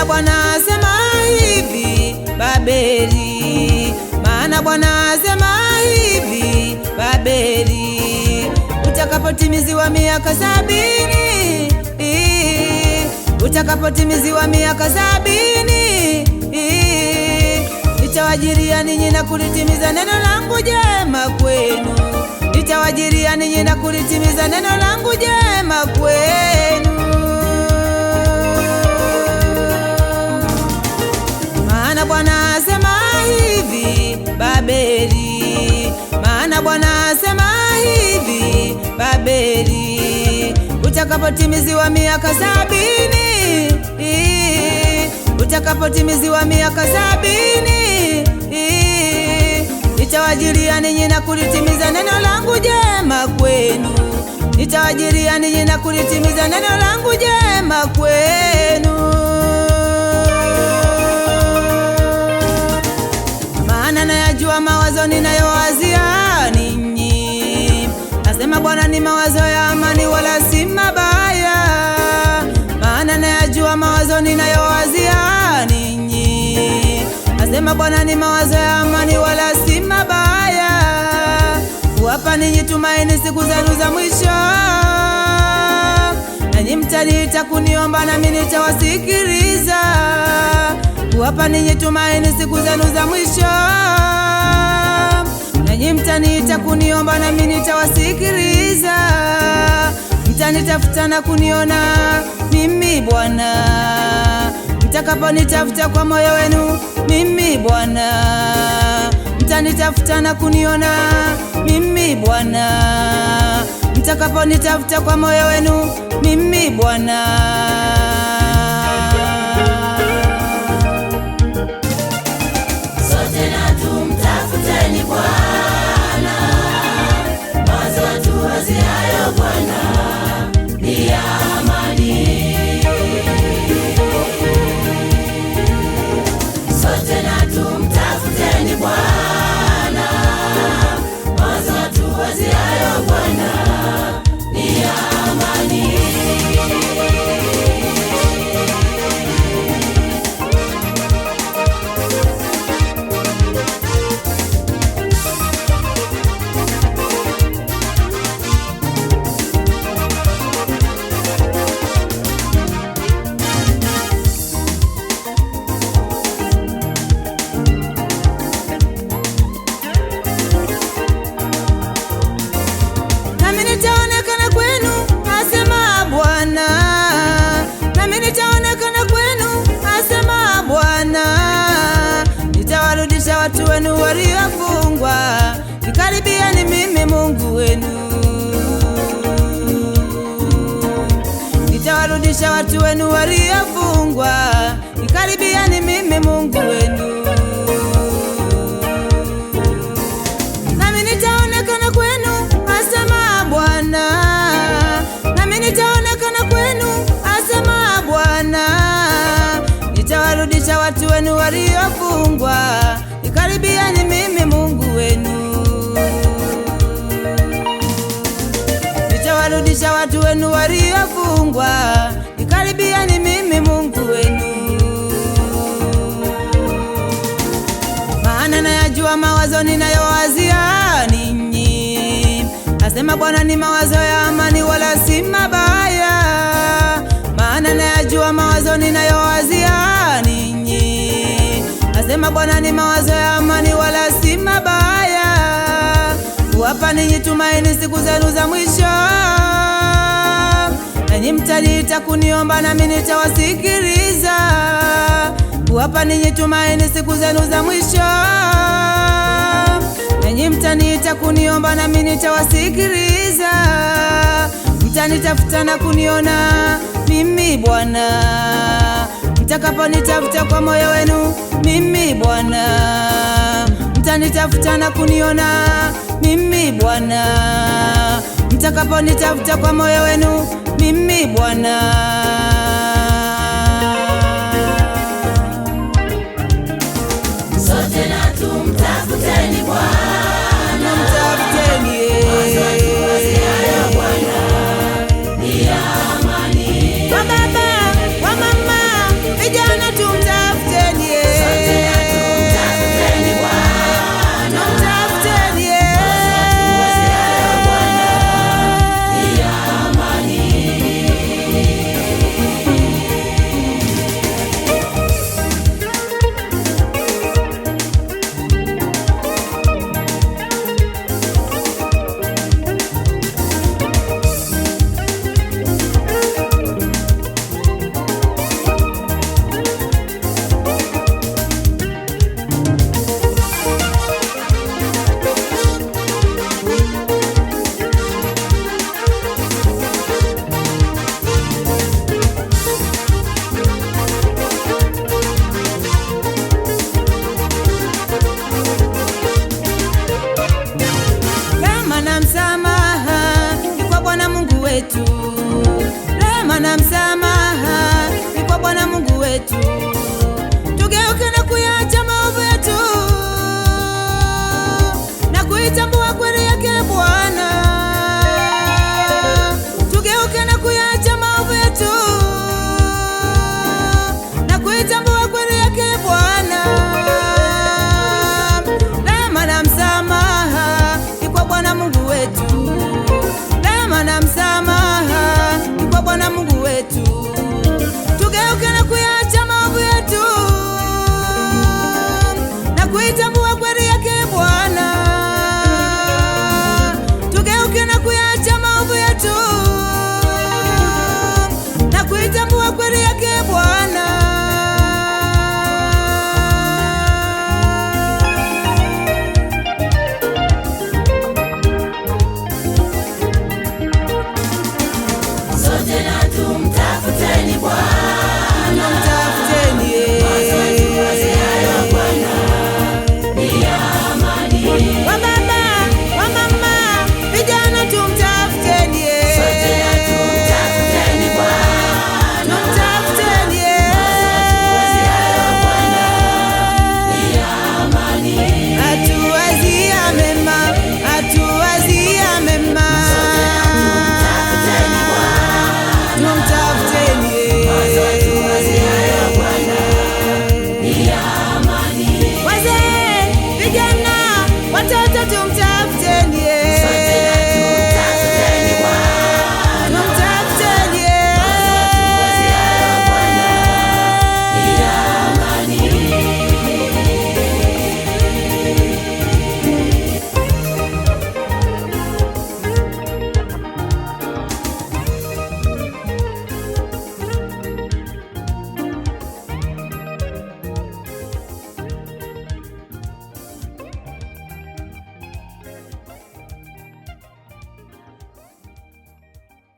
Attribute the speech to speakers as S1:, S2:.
S1: Bwana asema hivi Babeli, maana Bwana asema hivi Babeli, utakapotimiziwa miaka 70, utakapotimiziwa miaka 70, nitawajiria ninyi na kulitimiza neno langu jema kwenu, nitawajiria ninyi na kulitimiza neno langu jema kwenu. Bwana asema hivi Babeli, maana Bwana asema hivi Babeli, utakapotimiziwa miaka 70, utakapotimiziwa miaka 70, nitawajiria ninyi na kulitimiza neno langu jema kwenu, nitawajiria ninyi na kulitimiza neno langu jema kwenu. Nayajua mawazo ninayowazia ninyi, nasema Bwana, ni mawazo ya amani wala si mabaya. Maana nayajua mawazo ninayowazia ninyi, nasema Bwana, ni mawazo ya amani wala si mabaya, kuwapa ninyi tumaini siku zenu za mwisho. Nanyi mtaniita kuniomba, nami nitawasikiliza, kuwapa ninyi tumaini siku zenu za mwisho. Nanyi mtaniita kuniomba, nami nitawasikiliza, mtanitafuta na kuniona mimi Bwana, mtakaponitafuta kwa moyo wenu mimi Bwana, mtanitafuta na kuniona mimi Bwana, mtakaponitafuta kwa moyo wenu mimi Bwana. Nitaonekana kwenu, asema Bwana, nami nitaonekana kwenu, asema Bwana. Nitawarudisha watu wenu waliofungwa, nikaribia ni mimi Mungu wenu. Nitawarudisha watu wenu waliofungwa, nikaribia ni mimi Mungu wenu. Nami nitaonekana kwenu, asema Bwana, nami nitaonekana kwenu, asema Bwana. Nitawarudisha watu wenu waliofungwa, nikaribia ni mimi Mungu wenu. Nitawarudisha watu wenu waliofungwa, nikaribia ni mimi Mungu wenu. Maana nayajua mawazo ninayowazia ninyi, asema Bwana, ni mawazo ya amani wala si mabaya. Maana nayajua mawazo ninayowazia ninyi, asema Bwana, ni mawazo ya amani wala si mabaya, kuwapa ninyi tumaini siku zenu za mwisho. Nanyi mtaniita kuniomba, nami nitawasikiliza, kuwapa ninyi tumaini siku zenu za mwisho. Nanyi mtaniita kuniomba, nami nitawasikiliza. mtanitafuta na kuniona mimi Bwana, mtakaponitafuta kwa moyo wenu mimi Bwana, mtanitafuta na kuniona mimi Bwana, mtakaponitafuta kwa moyo wenu mimi Bwana.
S2: Sote na tumtafuteni Bwana,
S1: Mtafuteni wa baba, wa mama, vijana tumtafuteni,
S2: tumtafuteni Bwana,
S1: tumtafuteni rehema na msamaha ni kwa Bwana Mungu wetu. Tugeuke na kuyacha maovu yetu na kuitambua kweli yake Bwana. Tugeuke na kuyacha maovu yetu na kuitambua kweli yake Bwana. Rehema na msamaha ni kwa Bwana Mungu wetu, rehema na msamaha ni kwa Bwana Mungu wetu. Tugeuke na kuyacha maovu yetu na kuitambua kweli yake Bwana. Tugeuke na kuyacha maovu yetu na kuitambua kweli yake Bwana.
S2: sote na tumtafuteni Bwana.